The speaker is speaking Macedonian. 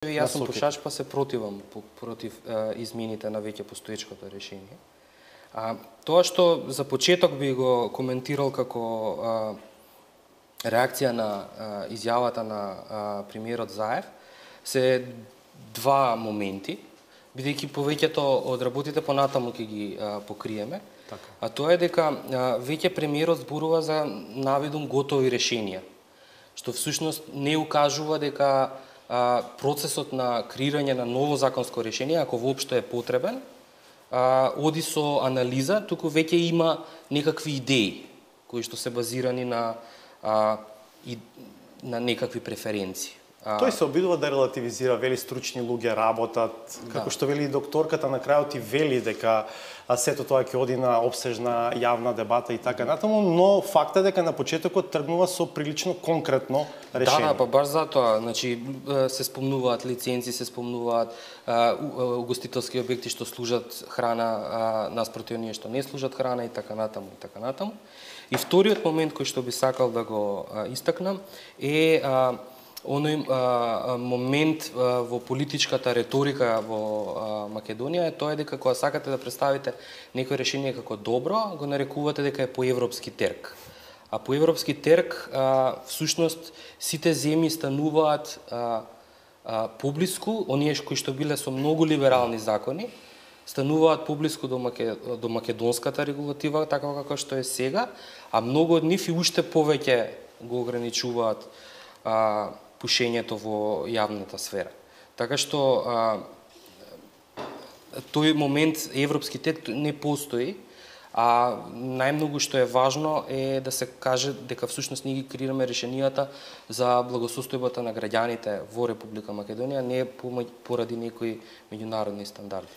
Јас сум пушач, па се против измените на веќе постоечкото решение. Тоа што за почеток би го коментирал како реакција на изјавата на премиерот Заев се два моменти, бидејќи повеќето од работите понатаму ќе ги покриеме. А тоа е дека веќе премиерот зборува за навидум готови решенија, што всушност не укажува дека процесот на креирање на ново законско решение, ако воопшто е потребен, оди со анализа, туку веќе има некакви идеи кои што се базирани на некакви преференции. Тој се обидува да релативизира, вели стручни луѓе работат, како што вели и докторката на крајот и вели дека сето тоа ќе оди на опсежна јавна дебата и така натаму, но факт е дека на почетокот тргнува со прилично конкретно решение. Да, па баш затоа, значи се спомнуваат лиценци, се спомнуваат угостителски објекти што служат храна наспроти оние што не служат храна и така натаму и така натаму. И вториот момент кој што би сакал да го истакнам е оној момент во политичката реторика во Македонија е тоа дека кога сакате да представите некој решение како добро, го нарекувате дека е по европски терк. А по европски терк всушност сите земји стануваат поблиску, оние кои што биле со многу либерални закони, стануваат поблиску до македонската регулатива, така како што е сега, а многу од нив и уште повеќе го ограничуваат пушењето во јавната сфера. Така што тој момент европски терк не постои, а најмногу што е важно е да се каже дека всушност ние ги креираме решенијата за благосостојбата на граѓаните во Република Македонија, не поради некои меѓународни стандарди.